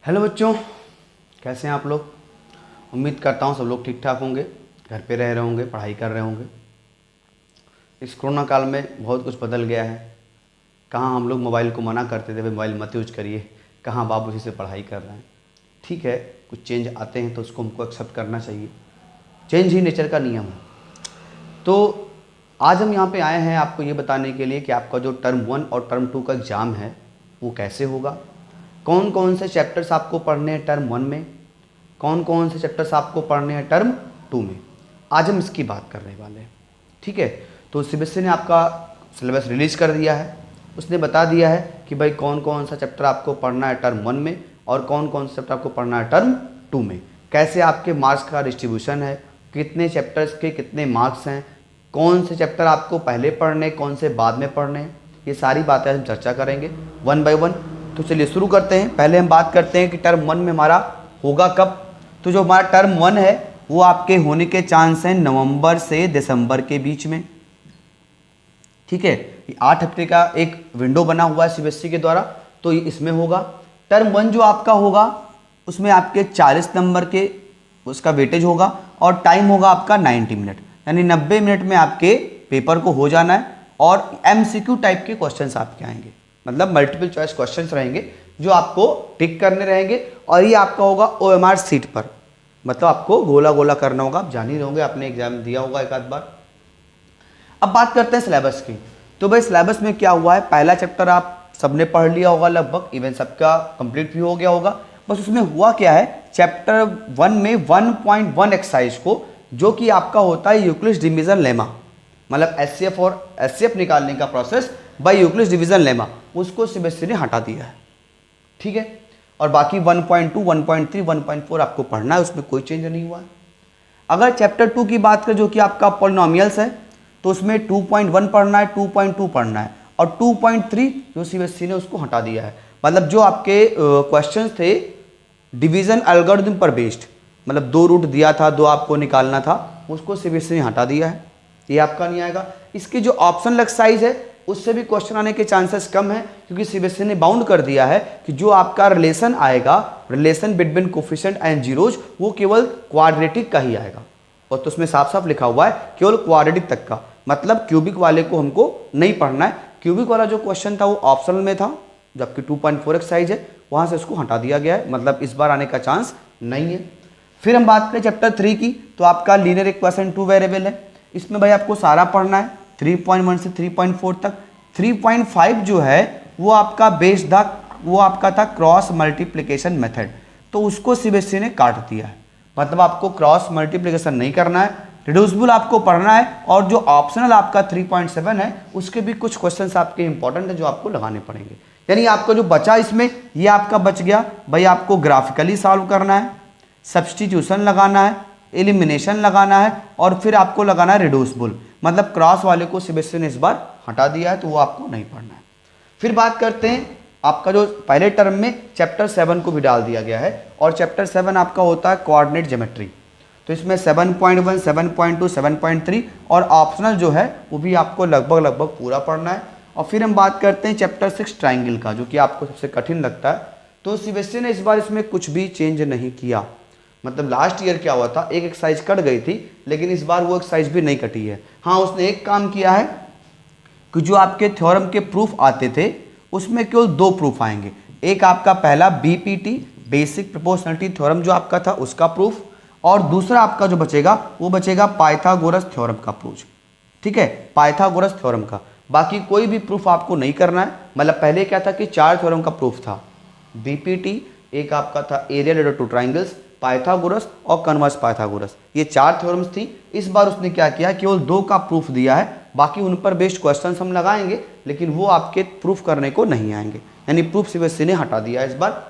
Hello बच्चों, कैसे हैं आप लोग। उम्मीद करता हूँ सब लोग ठीक ठाक होंगे, घर पे रह रहे होंगे, पढ़ाई कर रहे होंगे। इस कोरोना काल में बहुत कुछ बदल गया है। कहाँ हम लोग मोबाइल को मना करते थे, मोबाइल मत यूज करिए, कहाँ बाप उसी से पढ़ाई कर रहे हैं। ठीक है, कुछ चेंज आते हैं तो उसको हमको एक्सेप्ट करना चाहिए, चेंज ही नेचर का नियम है। तो आज हम यहाँ पे आए हैं आपको ये बताने के लिए कि आपका जो टर्म 1 और टर्म 2 का एग्ज़ाम है वो कैसे होगा, कौन कौन से चैप्टर्स आपको पढ़ने हैं टर्म 1 में, कौन कौन से चैप्टर्स आपको पढ़ने हैं टर्म 2 में। आज हम इसकी बात करने वाले हैं। ठीक है, तो सीबीएसई ने आपका सिलेबस रिलीज़ कर दिया है। उसने बता दिया है कि भाई कौन कौन सा चैप्टर आपको पढ़ना है टर्म 1 में और कौन कौन सा चैप्टर आपको पढ़ना है टर्म 2 में, कैसे आपके मार्क्स का डिस्ट्रीब्यूशन है, कितने चैप्टर्स के कितने मार्क्स हैं, कौन से चैप्टर आपको पहले पढ़ने, कौन से बाद में पढ़ने, ये सारी बातें हम चर्चा करेंगे वन बाय वन। तो चलिए शुरू करते हैं। पहले हम बात करते हैं कि टर्म 1 में हमारा होगा कब। तो जो हमारा टर्म 1 है वो आपके होने के चांस हैं नवंबर से दिसंबर के बीच में। ठीक है, 8 हफ्ते का एक विंडो बना हुआ है सीबीएसई के द्वारा, तो ये इसमें होगा। टर्म 1 जो आपका होगा उसमें आपके 40 नंबर के उसका वेटेज होगा और टाइम होगा आपका 90 मिनट, यानी 90 मिनट में आपके पेपर को हो जाना है। और एमसीक्यू टाइप के क्वेश्चंस आपके आएंगे, मतलब मल्टीपल चॉइस क्वेश्चंस रहेंगे जो आपको टिक करने रहेंगे। और ये आपका होगा ओएमआर सीट पर, मतलब आपको गोला गोला करना होगा। आप जान ही रहोगे, आपने एग्जाम दिया होगा एक आध बार। अब बात करते हैं सिलेबस की। तो भाई सिलेबस में क्या हुआ है, पहला चैप्टर आप सबने पढ़ लिया होगा लगभग, इवन सबका कंप्लीट भी हो गया होगा। बस उसमें हुआ क्या है, चैप्टर 1 में 1.1 एक्सरसाइज को, जो कि आपका होता है यूक्लिड्स डिवीजन लेमा, मतलब एचसीएफ और एचसीएफ निकालने का process by Euclid's division lemma, उसको सीबीएसई ने हटा दिया है। ठीक है, और बाकी 1.2, 1.3, 1.4 आपको पढ़ना है, उसमें कोई चेंज नहीं हुआ है। अगर चैप्टर 2 की बात करें जो कि आपका पॉलिनोमियल्स है, तो उसमें 2.1 पढ़ना है, 2.2 पढ़ना है, और 2.3 जो सीबीएसई ने उसको हटा दिया है। मतलब जो आपके क्वेश्चंस थे डिवीजन एल्गोरिथम पर बेस्ड, मतलब 2 रूट दिया था, 2 आपको निकालना था, उसको सीबीएसई ने हटा दिया है, ये आपका नहीं आएगा। इसकी जो ऑप्शनल एक्सरसाइज है उससे भी क्वेश्चन आने के चांसेस कम है, क्योंकि सीबीएसई ने बाउंड कर दिया है कि जो आपका रिलेशन आएगा, relation between coefficient and zeros, वो केवल क्वाड्रेटिक का ही आएगा। और तो उसमें साफ साफ लिखा हुआ है केवल क्वाड्रेटिक तक का, मतलब क्यूबिक वाले को हमको नहीं पढ़ना है। क्यूबिक वाला जो क्वेश्चन था वो ऑप्शनल में था, जबकि 2.4 एक्सरसाइज है वहां से उसको हटा दिया गया है, मतलब इस बार आने का चांस नहीं है। फिर हम बात करें चैप्टर 3 की, तो आपका लीनियर इक्वेशन 2 वेरिएबल है। इसमें भाई आपको सारा पढ़ना है 3.1 से 3.4 तक। 3.5 जो है वो आपका बेस्ड था, वो आपका था क्रॉस मल्टीप्लिकेशन मेथड, तो उसको सीबीएसई ने काट दिया है। मतलब आपको क्रॉस मल्टीप्लिकेशन नहीं करना है, रिड्यूसिबल आपको पढ़ना है। और जो ऑप्शनल आपका 3.7 है उसके भी कुछ क्वेश्चंस आपके इंपॉर्टेंट है जो आपको लगाने पड़ेंगे। यानी आपका जो बचा इसमें, ये आपका बच गया भाई, आपको ग्राफिकली सॉल्व करना है, सब्सटीट्यूशन लगाना है, एलिमिनेशन लगाना है, और फिर आपको लगाना है रिड्यूसिबल। मतलब क्रॉस वाले को सीबीएसई ने इस बार हटा दिया है, तो वो आपको नहीं पढ़ना है। फिर बात करते हैं आपका जो पहले टर्म में चैप्टर 7 को भी डाल दिया गया है, और चैप्टर 7 आपका होता है कोऑर्डिनेट ज्योमेट्री। तो इसमें 7.1, 7.2, 7.3 और ऑप्शनल जो है वो भी आपको लगभग पूरा पढ़ना है। और फिर हम बात करते हैं चैप्टर 6 ट्राइंगल का, जो कि आपको सबसे कठिन लगता है। तो सीबीएसई ने इस बार इसमें कुछ भी चेंज नहीं किया। मतलब लास्ट ईयर क्या हुआ था, एक एक्सरसाइज कट गई थी, लेकिन इस बार वो एक्सरसाइज भी नहीं कटी है। हाँ, उसने एक काम किया है कि जो आपके थ्योरम के प्रूफ आते थे उसमें केवल 2 प्रूफ आएंगे। एक आपका पहला बीपीटी, बेसिक प्रोपोर्शनलिटी थ्योरम जो आपका था उसका प्रूफ, और दूसरा आपका जो बचेगा वो बचेगा पाइथागोरस थ्योरम का प्रूफ। ठीक है, पाइथागोरस थ्योरम का। बाकी कोई भी प्रूफ आपको नहीं करना है। मतलब पहले क्या था कि 4 थ्योरम का प्रूफ था, बीपीटी, एक आपका था area related two triangles, Pythagoras और कन्वर्स पाइथागोरस, ये 4 थ्योरम्स थी। इस बार उसने क्या किया, केवल 2 का प्रूफ दिया है, बाकी उन पर बेस्ड क्वेश्चंस हम लगाएंगे, लेकिन वो आपके प्रूफ करने को नहीं आएंगे, यानी प्रूफ सीबीएसई ने हटा दिया है इस बार।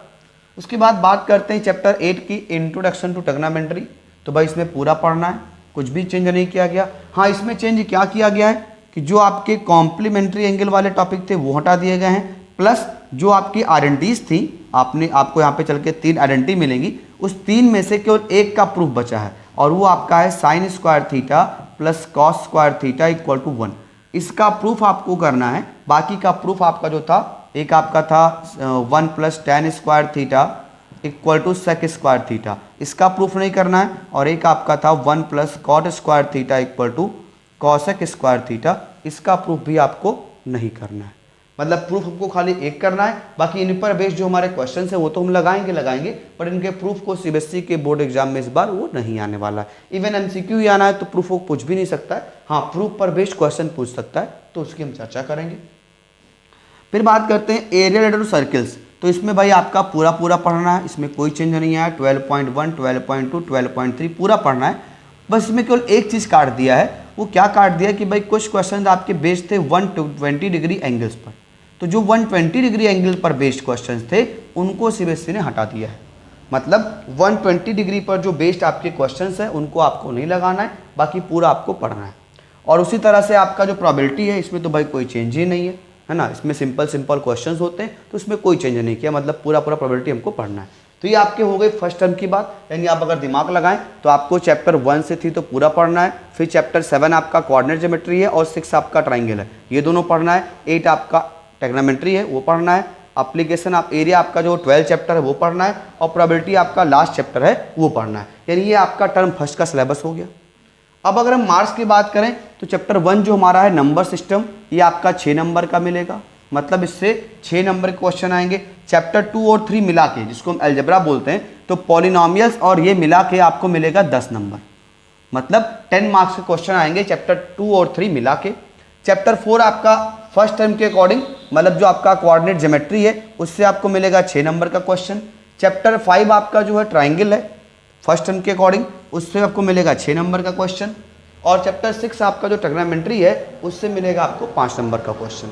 उसके बाद बात करते हैं चैप्टर 8 की, इंट्रोडक्शन टू ट्रिग्नोमेट्री। तो भाई इसमें पूरा पढ़ना है, कुछ भी चेंज नहीं किया गया। हाँ, इसमें चेंज क्या किया गया है कि जो आपके कॉम्प्लीमेंट्री एंगल वाले टॉपिक थे वो हटा दिए गए हैं, प्लस जो आपकी आइडेंटिटीज थी, आपको यहाँ पे चल के 3 आइडेंटिटी मिलेंगी, उस 3 में से केवल एक का प्रूफ बचा है, और वो आपका है sine square theta plus cos square theta equal to 1। इसका प्रूफ आपको करना है। बाकी का प्रूफ आपका जो था, एक आपका था 1 plus tan square theta equal to sec square theta, इसका प्रूफ नहीं करना है। और एक आपका था 1 plus cot square theta equal to cosec square theta, इसका प्रूफ भी आपको नहीं करना है। मतलब प्रूफ हमको खाली एक करना है, बाकी इन पर बेस्ड जो हमारे क्वेश्चन है वो तो हम लगाएंगे, पर इनके प्रूफ को सीबीएसई के बोर्ड एग्जाम में इस बार वो नहीं आने वाला है। इवन एमसीक्यू ही आना है तो प्रूफ वो पूछ भी नहीं सकता है, हाँ प्रूफ पर बेस्ड क्वेश्चन पूछ सकता है, तो उसकी हम चर्चा करेंगे। फिर बात करते हैं एरिया रिलेटेड टू सर्किल्स। तो इसमें भाई आपका पूरा पढ़ना है, इसमें कोई चेंज नहीं आया। 12.1, 12.2, 12.3 पूरा पढ़ना है। बस इसमें केवल एक चीज़ काट दिया है, वो क्या काट दिया कि भाई कुछ क्वेश्चन आपके बेस्ड थे 120 डिग्री एंगल्स पर, तो जो 120 डिग्री एंगल पर बेस्ड क्वेश्चंस थे उनको सीबीएसई ने हटा दिया है। मतलब 120 डिग्री पर जो बेस्ड आपके क्वेश्चंस हैं उनको आपको नहीं लगाना है, बाकी पूरा आपको पढ़ना है। और उसी तरह से आपका जो प्रोबेबिलिटी है इसमें तो भाई कोई चेंज ही नहीं है ना, इसमें सिंपल क्वेश्चंस होते हैं तो इसमें कोई चेंज नहीं किया, मतलब पूरा प्रोबेबिलिटी हमको पढ़ना है। तो ये आपके हो गए फर्स्ट टर्म की बात, यानी आप अगर दिमाग लगाएं तो आपको चैप्टर 1 से 3 तो पूरा पढ़ना है, फिर चैप्टर 7 आपका कोऑर्डिनेट ज्योमेट्री है और 6 आपका ट्राइंगल है, ये दोनों पढ़ना है। 8 आपका ट्रिग्नोमेट्री है वो पढ़ना है, एप्लीकेशन आप एरिया आपका जो 12 चैप्टर है वो पढ़ना है, और प्रोबेबिलिटी आपका लास्ट चैप्टर है वो पढ़ना है। यानी ये आपका टर्म फर्स्ट का सिलेबस हो गया। अब अगर हम मार्क्स की बात करें तो चैप्टर 1 जो हमारा है नंबर सिस्टम, ये आपका 6 नंबर का मिलेगा, मतलब इससे 6 नंबर के क्वेश्चन आएंगे। चैप्टर 2 और 3 मिला के, जिसको हम अलजेब्रा बोलते हैं, तो पॉलिनोमियल्स और ये मिला के आपको मिलेगा 10 नंबर, मतलब 10 मार्क्स के क्वेश्चन आएंगे चैप्टर 2 और 3 मिला के। चैप्टर 4 आपका फर्स्ट टर्म के अकॉर्डिंग, मतलब जो आपका कोऑर्डिनेट ज्योमेट्री है उससे आपको मिलेगा 6 नंबर का क्वेश्चन। चैप्टर 5 आपका जो है ट्राइंगल है फर्स्ट टर्म के अकॉर्डिंग, उससे आपको मिलेगा 6 नंबर का क्वेश्चन। और चैप्टर 6 आपका जो ट्रिग्नोमेट्री है उससे मिलेगा आपको 5 नंबर का क्वेश्चन।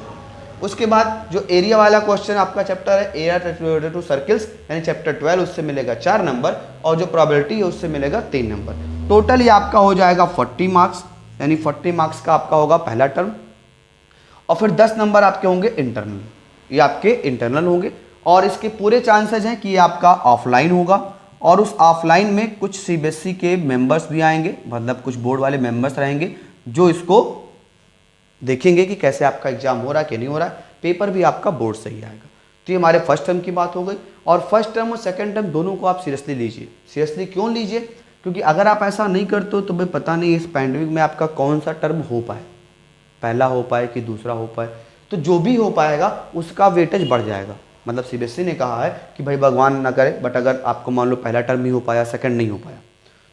उसके बाद जो एरिया वाला क्वेश्चन आपका चैप्टर है एरिया रिलेटेड टू सर्किल्स, यानी चैप्टर 12, उससे मिलेगा 4 नंबर, और जो प्रोबेबिलिटी है उससे मिलेगा 3 नंबर। टोटल ये आपका हो जाएगा 40 मार्क्स, यानी 40 मार्क्स का आपका होगा पहला टर्म। और फिर 10 नंबर आपके होंगे इंटरनल, ये आपके इंटरनल होंगे, और इसके पूरे चांसेज हैं कि ये आपका ऑफलाइन होगा। और उस ऑफलाइन में कुछ सीबीएसई के मेंबर्स भी आएंगे, मतलब कुछ बोर्ड वाले मेंबर्स रहेंगे जो इसको देखेंगे कि कैसे आपका एग्जाम हो रहा है कि नहीं हो रहा है। पेपर भी आपका बोर्ड से ही आएगा। तो ये हमारे फर्स्ट टर्म की बात हो गई। और फर्स्ट टर्म और सेकंड टर्म दोनों को आप सीरियसली लीजिए। सीरियसली क्यों लीजिए? क्योंकि अगर आप ऐसा नहीं करते हो तो भाई पता नहीं इस पैंडेमिक में आपका कौन सा टर्म हो पाए, पहला हो पाए कि दूसरा हो पाए, तो जो भी हो पाएगा उसका वेटेज बढ़ जाएगा। मतलब सीबीएसई ने कहा है कि भाई भगवान ना करे, बट अगर आपको मान लो पहला टर्म ही हो पाया, सेकंड नहीं हो पाया,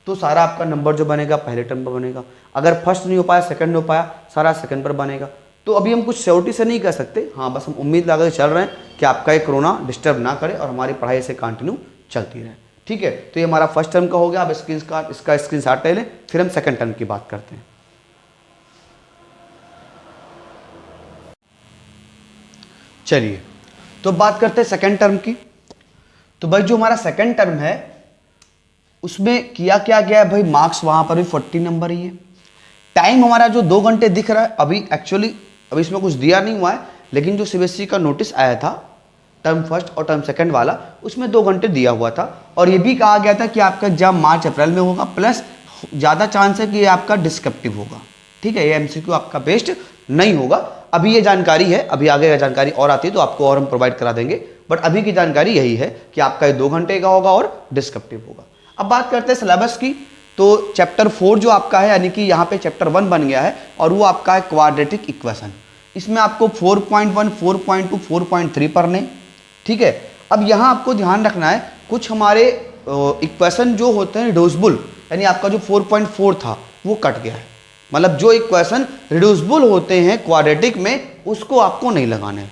तो सारा आपका नंबर जो बनेगा पहले टर्म पर बनेगा। अगर फर्स्ट नहीं हो पाया, सेकंड हो पाया, सारा सेकंड पर बनेगा। तो अभी हम कुछ श्योरिटी से नहीं कह सकते, हाँ बस हम उम्मीद लगा के चल रहे हैं कि आपका ये कोरोना डिस्टर्ब ना करे और हमारी पढ़ाई से कंटिन्यू चलती रहे। ठीक है, तो ये हमारा फर्स्ट टर्म का हो गया। अब इसका स्क्रीनशॉट ले लें, फिर हम सेकंड टर्म की बात करते हैं। चलिए तो बात करते हैं सेकंड टर्म की। तो भाई जो हमारा सेकंड टर्म है उसमें किया क्या गया है भाई, मार्क्स वहां पर भी 40 नंबर ही है। टाइम हमारा जो 2 घंटे दिख रहा है अभी, एक्चुअली अभी इसमें कुछ दिया नहीं हुआ है, लेकिन जो सीबीएसई का नोटिस आया था टर्म फर्स्ट और टर्म सेकंड वाला, उसमें 2 घंटे दिया हुआ था। और ये भी कहा गया था कि आपका एग्जाम मार्च अप्रैल में होगा, प्लस ज़्यादा चांस है कि ये आपका डिस्क्रिप्टिव होगा। ठीक है, ये एमसीक्यू आपका बेस्ड नहीं होगा। अभी ये जानकारी है, अभी आगे जानकारी और आती है तो आपको और हम प्रोवाइड करा देंगे, बट अभी की जानकारी यही है कि आपका ये 2 घंटे का होगा और डिस्क्रिप्टिव होगा। अब बात करते हैं सिलेबस की। तो चैप्टर 4 जो आपका है, यानी कि यहाँ पे चैप्टर 1 बन गया है और वो आपका है क्वाड्रेटिक इक्वेशन। इसमें आपको 4.1, 4.2, 4.3 पढ़ने। ठीक है, अब यहाँ आपको ध्यान रखना है कुछ हमारे इक्वेशन जो होते हैं रिड्यूसिबल, यानी आपका जो 4.4 था वो कट गया है। मतलब जो इक्वेशन रिड्यूसिबल होते हैं क्वाड्रेटिक में उसको आपको नहीं लगाना है।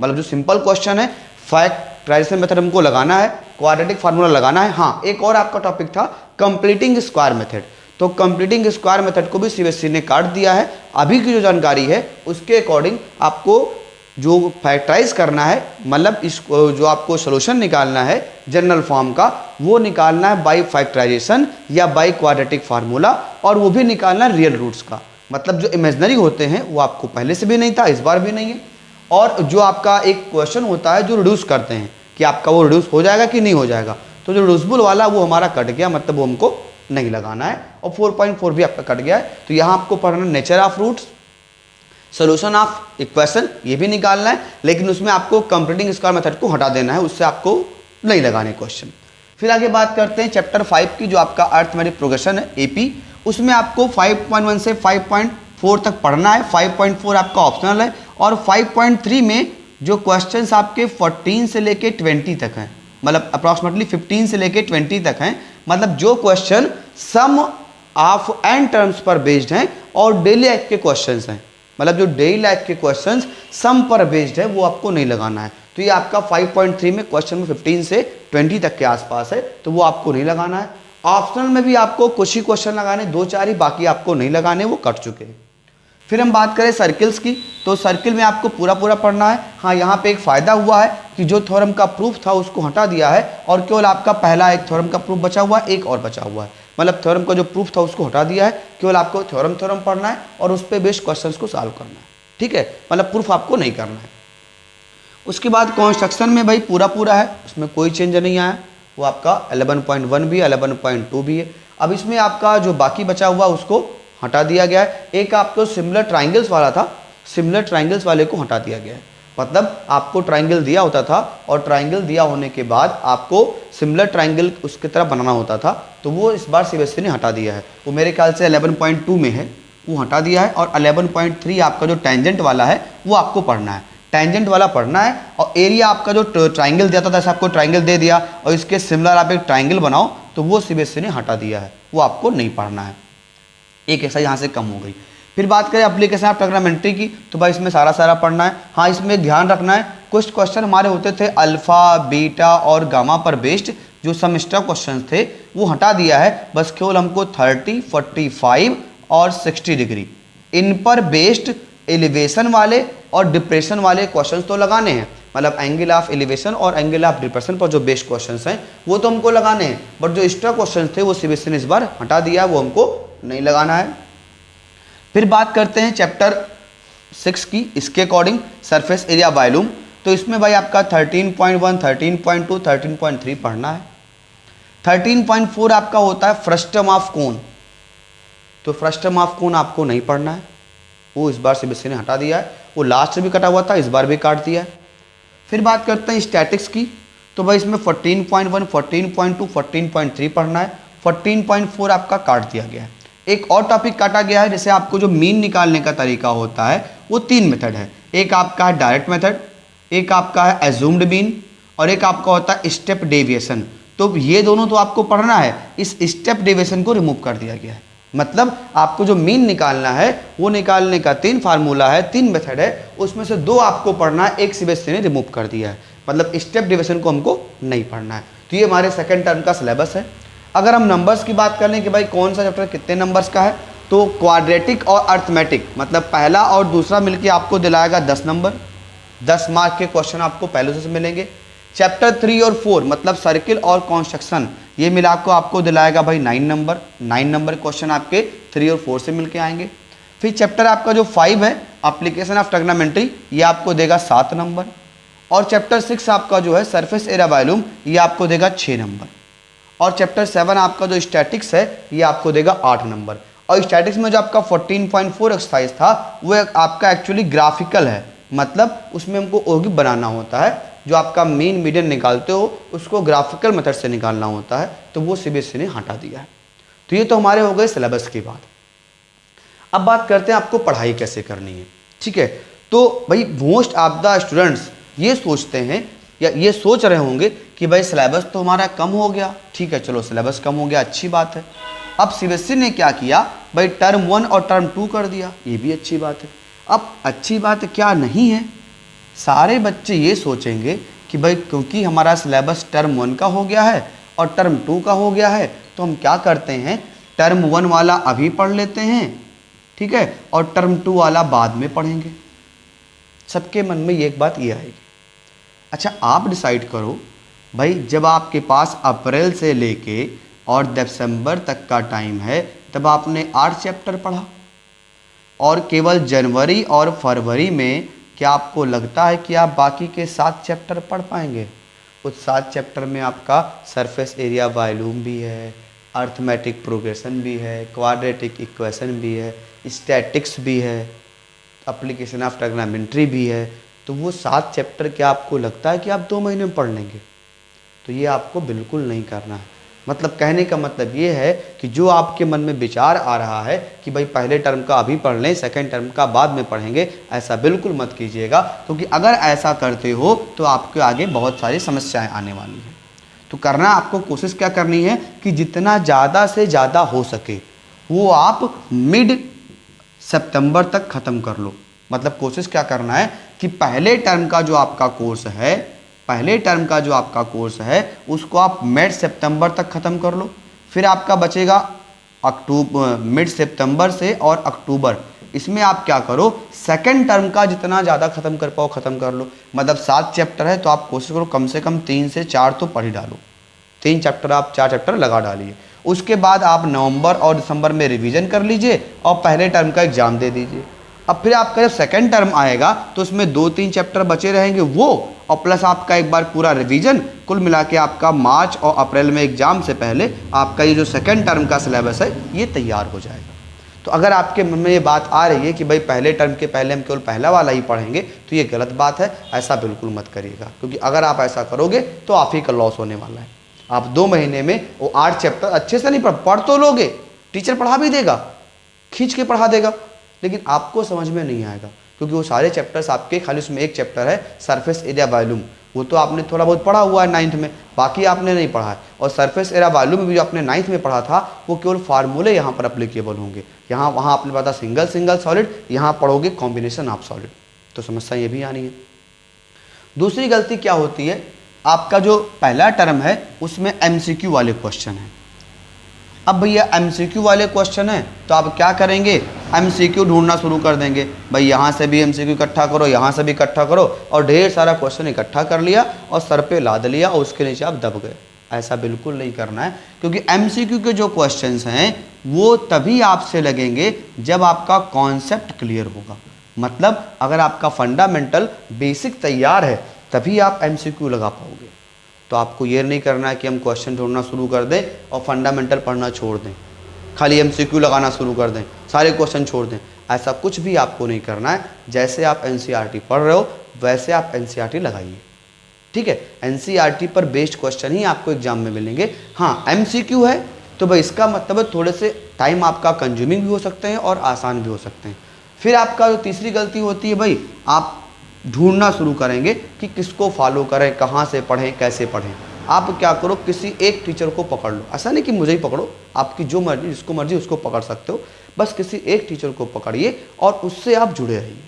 मतलब जो सिंपल क्वेश्चन है, फैक्टराइजेशन मेथड हमको लगाना है, क्वाड्रेटिक फार्मूला लगाना है। हाँ, एक और आपका टॉपिक था कंप्लीटिंग स्क्वायर मेथड, तो कंप्लीटिंग स्क्वायर मेथड को भी सीबीएसई ने काट दिया है। अभी की जो जानकारी है उसके अकॉर्डिंग आपको जो फैक्टराइज करना है, मतलब इसको जो आपको सोल्यूशन निकालना है जनरल फॉर्म का, वो निकालना है बाय फैक्टराइजेशन या बाय क्वाड्रेटिक फार्मूला, और वो भी निकालना है रियल रूट्स का। मतलब जो इमेजिनरी होते हैं वो आपको पहले से भी नहीं था, इस बार भी नहीं है। और जो आपका एक क्वेश्चन होता है जो रिड्यूस करते हैं कि आपका वो रिड्यूस हो जाएगा कि नहीं हो जाएगा, तो जो रिड्यूसिबल वाला वो हमारा कट गया, मतलब वो हमको नहीं लगाना है। और 4.4 भी आपका कट गया है। तो यहाँ आपको पढ़ना nature of roots, solution of equation, ये भी निकालना है, लेकिन उसमें आपको कंप्लीटिंग स्क्वायर मेथड को हटा देना है, उससे आपको नहीं लगाने क्वेश्चन। फिर आगे बात करते हैं चैप्टर 5 की, जो आपका अर्थमेटिक प्रोग्रेशन है एपी। उसमें आपको 5.1 से 5.4 तक पढ़ना है। 5.4 आपका ऑप्शनल है। और 5.3 में जो क्वेश्चंस आपके 14 से लेके 20 तक हैं, मतलब अप्रॉक्सीमेटली 15 से लेके 20 तक हैं, मतलब जो question sum of n terms पर बेस्ड हैं और डेली लाइफ के क्वेश्चंस हैं, मतलब जो डेली लाइफ के क्वेश्चंस सम पर बेस्ड है वो आपको नहीं लगाना है। तो ये आपका 5.3 में क्वेश्चन में 15 से 20 तक के आसपास है, तो वो आपको नहीं लगाना है। ऑप्शनल में भी आपको कुछ ही क्वेश्चन लगाने, 2-4 ही, बाकी आपको नहीं लगाने, वो कट चुके हैं। फिर हम बात करें सर्किल्स की, तो सर्किल में आपको पूरा पूरा पढ़ना है। हाँ, यहाँ पे एक फ़ायदा हुआ है कि जो थ्योरम का प्रूफ था उसको हटा दिया है और केवल आपका पहला एक थ्योरम का प्रूफ बचा हुआ है, एक और बचा हुआ है। मतलब थ्योरम का जो प्रूफ था उसको हटा दिया है, केवल आपको थ्योरम पढ़ना है और उस पर बेस्ड क्वेश्चंस को सॉल्व करना है। ठीक है, मतलब प्रूफ आपको नहीं करना है। उसके बाद कॉन्स्ट्रक्शन में भाई पूरा पूरा है, उसमें कोई चेंज नहीं आया। वो आपका 11.1 भी है, 11.2 भी है। अब इसमें आपका जो बाकी बचा हुआ उसको हटा दिया गया है। एक आपको सिमिलर ट्राइंगल्स वाला था, सिमिलर ट्राइंगल्स वाले को हटा दिया गया है। मतलब आपको ट्राइंगल दिया होता था और ट्राइंगल दिया होने के बाद आपको सिमिलर ट्राइंगल उसकी तरह बनाना होता था, तो वो इस बार सीबीएसई ने हटा दिया है। वो मेरे ख्याल से 11.2 में है, वो हटा दिया है। और 11.3 आपका जो टेंजेंट वाला है वो आपको पढ़ना है, टेंजेंट वाला पढ़ना है। और एरिया आपका जो ट्राइंगल दिया था, जैसे आपको ट्राइंगल दे दिया और इसके सिमिलर आप एक ट्राइंगल बनाओ, तो वो सीबीएसई ने हटा दिया है, वो आपको नहीं पढ़ना है। एक ऐसा यहाँ से कम हो गई। फिर बात करें एप्लीकेशन ऑफ ट्रिग्नोमेट्री की, तो भाई इसमें सारा पढ़ना है। हाँ, इसमें एक ध्यान रखना है, कुछ क्वेश्चन हमारे होते थे अल्फा, बीटा और गामा पर बेस्ड, जो समिस्टर क्वेश्चन थे वो हटा दिया है। बस केवल हमको 30, 45 और 60 डिग्री इन पर बेस्ड एलिवेशन वाले और डिप्रेशन वाले क्वेश्चंस तो लगाने हैं। मतलब एंगल ऑफ एलिवेशन और एंगल ऑफ डिप्रेशन पर जो बेस्ड क्वेश्चंस हैं वो तो हमको लगाने हैं, बट जो एक्स्ट्रा क्वेश्चंस थे वो सीबीएसई ने इस बार हटा दिया, वो हमको नहीं लगाना है। फिर बात करते हैं चैप्टर 6 की, इसके अकॉर्डिंग सरफेस एरिया वॉल्यूम। तो इसमें भाई आपका 13.1, 13.2, 13.3 पढ़ना है। 13.4 आपका होता है फ्रस्टम ऑफ कोन, तो फ्रस्टम ऑफ कोन आपको नहीं पढ़ना है, वो इस बार सीबीएसई ने हटा दिया है। वो लास्ट भी कटा हुआ था, इस बार भी काट दिया है। फिर बात करते हैं स्टैटिक्स की, तो भाई इसमें 14.1, 14.2, 14.3 पढ़ना है। 14.4 आपका काट दिया गया है। एक और टॉपिक काटा गया है, जैसे आपको जो मीन निकालने का तरीका होता है वो 3 मेथड है। एक आपका है डायरेक्ट मेथड, एक आपका है एज्यूम्ड मीन और एक आपका होता है स्टेप डेविएशन। तो ये दोनों तो आपको पढ़ना है, इस स्टेप डेविएशन को रिमूव कर दिया गया है। मतलब आपको जो मीन निकालना है वो निकालने का 3 फार्मूला है, 3 मेथड है, उसमें से 2 आपको पढ़ना है, एक सीबीएसई ने रिमूव कर दिया है। मतलब स्टेप डेविएशन को हमको नहीं पढ़ना है। तो ये हमारे सेकेंड टर्म का सिलेबस है। अगर हम नंबर्स की बात कर लें कि भाई कौन सा चैप्टर कितने नंबर्स का है, तो क्वाड्रेटिक और अर्थमेटिक, मतलब पहला और दूसरा मिलके आपको दिलाएगा 10 नंबर, 10 मार्क के क्वेश्चन आपको पहले से मिलेंगे। चैप्टर 3 और 4 मतलब सर्किल और कॉन्स्ट्रक्शन, ये मिला को आपको दिलाएगा भाई 9 नंबर, 9 नंबर क्वेश्चन आपके 3 और 4 से मिलके आएंगे। फिर चैप्टर आपका जो 5 है एप्लीकेशन ऑफ ट्रिग्नोमेट्री, ये आपको देगा 7 नंबर। और चैप्टर 6 आपका जो है सरफेस एरिया वॉल्यूम, ये आपको देगा 6 नंबर। और चैप्टर 7 आपका जो स्टैटिक्स है ये आपको देगा 8 नंबर। और स्टैटिक्स में जो आपका 14.4 एक्सरसाइज था वो आपका एक्चुअली ग्राफिकल है, मतलब उसमें हमको ओगी बनाना होता है, जो आपका मीन मीडियन निकालते हो उसको ग्राफिकल मेथड से निकालना होता है, तो वो सीबीएसई ने हटा दिया है। तो ये तो हमारे हो गए सिलेबस की बात। अब बात करते हैं आपको पढ़ाई कैसे करनी है। ठीक है, तो भाई मोस्ट ऑफ द स्टूडेंट्स ये सोचते हैं या ये सोच रहे होंगे कि भाई सिलेबस तो हमारा कम हो गया। ठीक है, चलो सिलेबस कम हो गया, अच्छी बात है। अब सीबीएसई ने क्या किया भाई, टर्म 1 और टर्म 2 कर दिया, ये भी अच्छी बात है। अब अच्छी बात क्या नहीं है, सारे बच्चे ये सोचेंगे कि भाई क्योंकि हमारा सिलेबस टर्म 1 का हो गया है और टर्म 2 का हो गया है, तो हम क्या करते हैं, टर्म 1 वाला अभी पढ़ लेते हैं, ठीक है, और टर्म 2 वाला बाद में पढ़ेंगे। सबके मन में ये एक बात ये आएगी। अच्छा, आप डिसाइड करो भाई, जब आपके पास अप्रैल से लेके और दिसंबर तक का टाइम है, तब आपने 8 चैप्टर पढ़ा और केवल जनवरी और फरवरी में क्या आपको लगता है कि आप बाकी के 7 चैप्टर पढ़ पाएंगे? उस 7 चैप्टर में आपका सरफेस एरिया वॉल्यूम भी है, अर्थमेटिक प्रोग्रेशन भी है, क्वाड्रेटिक इक्वेशन भी है, स्टैटिक्स भी है, एप्लीकेशन ऑफ ट्रिग्नोमेट्री भी है। तो वो 7 चैप्टर क्या आपको लगता है कि आप 2 महीने में पढ़ लेंगे? तो ये आपको बिल्कुल नहीं करना है। मतलब कहने का मतलब ये है कि जो आपके मन में विचार आ रहा है कि भाई पहले टर्म का अभी पढ़ लें, सेकंड टर्म का बाद में पढ़ेंगे, ऐसा बिल्कुल मत कीजिएगा, क्योंकि अगर ऐसा करते हो तो आपके आगे बहुत सारी समस्याएं आने वाली हैं। तो करना आपको कोशिश क्या करनी है कि जितना ज़्यादा से ज़्यादा हो सके वो आप मिड सितंबर तक ख़त्म कर लो। मतलब कोशिश क्या करना है कि पहले टर्म का जो आपका कोर्स है उसको आप मिड सितंबर तक ख़त्म कर लो। फिर आपका बचेगा मिड सितंबर से और अक्टूबर, इसमें आप क्या करो, सेकंड टर्म का जितना ज़्यादा ख़त्म कर पाओ ख़त्म कर लो। मतलब 7 चैप्टर है तो आप कोशिश करो कम से कम 3 से 4 तो पढ़ ही डालो। 3 चैप्टर आप 4 चैप्टर लगा डालिए। उसके बाद आप नवंबर और दिसंबर में रिवीजन कर लीजिए और पहले टर्म का एग्ज़ाम दे दीजिए। अब फिर आपका जब सेकंड टर्म आएगा तो उसमें 2-3 चैप्टर बचे रहेंगे वो, और प्लस आपका एक बार पूरा रिवीजन, कुल मिला के आपका मार्च और अप्रैल में एग्ज़ाम से पहले आपका ये जो सेकंड टर्म का सिलेबस है ये तैयार हो जाएगा। तो अगर आपके मन में ये बात आ रही है कि भाई पहले टर्म के पहले हम केवल पहला वाला ही पढ़ेंगे, तो ये गलत बात है, ऐसा बिल्कुल मत करिएगा, क्योंकि अगर आप ऐसा करोगे तो आप ही का लॉस होने वाला है। आप 2 महीने में वो 8 चैप्टर अच्छे से नहीं पढ़ तो लोगे, टीचर पढ़ा भी देगा, खींच के पढ़ा देगा, लेकिन आपको समझ में नहीं आएगा, क्योंकि वो सारे चैप्टर्स आपके, खाली उसमें एक चैप्टर है सरफेस एरिया वॉल्यूम, वो तो आपने थोड़ा बहुत पढ़ा हुआ है 9th में, बाकी आपने नहीं पढ़ा है। और सरफेस एरिया वॉल्यूम में भी जो आपने 9th में पढ़ा था वो केवल फार्मूले यहाँ पर अप्लीकेबल होंगे। वहाँ आपने पता सिंगल सॉलिड, यहाँ पढ़ोगे कॉम्बिनेशन ऑफ सॉलिड, तो समस्या ये भी आनी है। दूसरी गलती क्या होती है, आपका जो पहला टर्म है उसमें MCQ वाले क्वेश्चन है। अब भैया MCQ वाले क्वेश्चन है तो आप क्या करेंगे, MCQ ढूंढना शुरू कर देंगे। भाई यहाँ से भी MCQ इकट्ठा करो, यहाँ से भी इकट्ठा करो, और ढेर सारा क्वेश्चन इकट्ठा कर लिया और सर पे लाद लिया और उसके नीचे आप दब गए। ऐसा बिल्कुल नहीं करना है, क्योंकि MCQ के जो क्वेश्चंस हैं वो तभी आपसे लगेंगे जब आपका कॉन्सेप्ट क्लियर होगा। मतलब अगर आपका फंडामेंटल बेसिक तैयार है तभी आप MCQ लगा पाओगे। तो आपको ये नहीं करना है कि हम क्वेश्चन ढूंढना शुरू कर दें और फंडामेंटल पढ़ना छोड़ दें, खाली MCQ लगाना शुरू कर दें, सारे क्वेश्चन छोड़ दें, ऐसा कुछ भी आपको नहीं करना है। जैसे आप NCERT पढ़ रहे हो वैसे आप NCERT लगाइए, ठीक है। NCERT पर बेस्ड क्वेश्चन ही आपको एग्जाम में मिलेंगे। हाँ, MCQ है तो भाई इसका मतलब थोड़े से टाइम आपका कंज्यूमिंग भी हो सकते हैं और आसान भी हो सकते हैं। फिर आपका जो तीसरी गलती होती है, भाई आप ढूंढना शुरू करेंगे कि किसको फॉलो करें, कहाँ से पढ़ें, कैसे पढ़ें। आप क्या करो, किसी एक टीचर को पकड़ लो। ऐसा नहीं कि मुझे ही पकड़ो, आपकी जो मर्जी, जिसको मर्जी उसको पकड़ सकते हो। बस किसी एक टीचर को पकड़िए और उससे आप जुड़े रहिए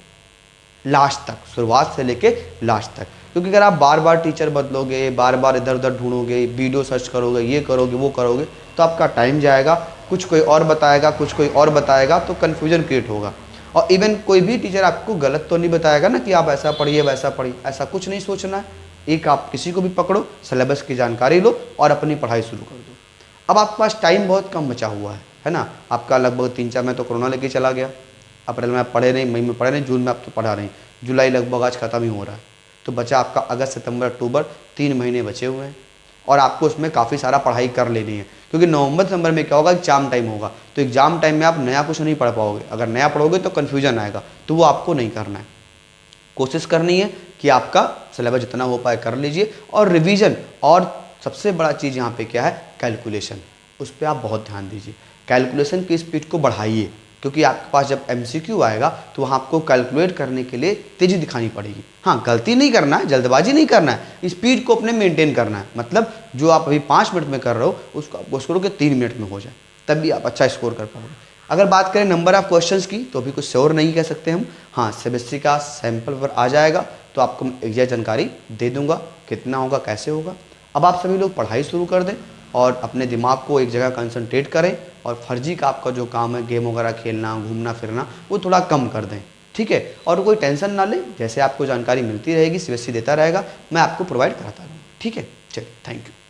लास्ट तक, शुरुआत से लेके लास्ट तक। क्योंकि अगर आप बार बार टीचर बदलोगे, बार बार इधर उधर ढूंढोगे, वीडियो सर्च करोगे, ये करोगे वो करोगे, तो आपका टाइम जाएगा, कुछ कोई और बताएगा, कुछ कोई और बताएगा, तो कन्फ्यूजन क्रिएट होगा। और इवन कोई भी टीचर आपको गलत तो नहीं बताएगा ना कि आप ऐसा पढ़िए वैसा पढ़िए, ऐसा कुछ नहीं सोचना है। एक आप किसी को भी पकड़ो, सिलेबस की जानकारी लो और अपनी पढ़ाई शुरू कर दो। अब आपके पास टाइम बहुत कम बचा हुआ है ना। आपका लगभग 3-4 में तो कोरोना लेके चला गया, अप्रैल में आप पढ़े नहीं, मई में पढ़े नहीं, जून में आप तो पढ़ा नहीं, जुलाई लगभग आज ख़त्म ही हो रहा है। तो बचा आपका अगस्त, सितंबर, अक्टूबर, 3 महीने बचे हुए हैं और आपको उसमें काफ़ी सारा पढ़ाई कर लेनी है। क्योंकि नवंबर दिसंबर में क्या होगा, एग्जाम टाइम होगा, तो एग्जाम टाइम में आप नया कुछ नहीं पढ़ पाओगे। अगर नया पढ़ोगे तो कन्फ्यूजन आएगा, तो वो आपको नहीं करना है। कोशिश करनी है कि आपका सिलेबस जितना हो पाए कर लीजिए, और रिवीजन, और सबसे बड़ा चीज़ यहाँ पे क्या है, कैलकुलेशन, उस पर आप बहुत ध्यान दीजिए। कैलकुलेशन की स्पीड को बढ़ाइए, क्योंकि आपके पास जब MCQ आएगा तो वहाँ आपको कैलकुलेट करने के लिए तेज़ी दिखानी पड़ेगी। हाँ, गलती नहीं करना है, जल्दबाजी नहीं करना है, स्पीड को अपने मेंटेन करना है। मतलब जो आप अभी 5 मिनट में कर रहे हो उसको आप कोशिश करो कि 3 मिनट में हो जाए, तब भी आप अच्छा स्कोर कर पाओगे। अगर बात करें नंबर ऑफ क्वेश्चंस की, तो अभी कुछ श्योर नहीं कह सकते हम। हाँ, CBSE का सैम्पल पेपर आ जाएगा तो आपको एग्जैक्ट जानकारी दे दूंगा कितना होगा, कैसे होगा। अब आप सभी लोग पढ़ाई शुरू कर दें और अपने दिमाग को एक जगह कंसंट्रेट करें, और फर्जी का आपका जो काम है, गेम वगैरह खेलना, घूमना फिरना, वो थोड़ा कम कर दें, ठीक है। और कोई टेंशन ना लें, जैसे आपको जानकारी मिलती रहेगी CBSE देता रहेगा, मैं आपको प्रोवाइड कराता रहूँगा, ठीक है। चलिए, थैंक यू।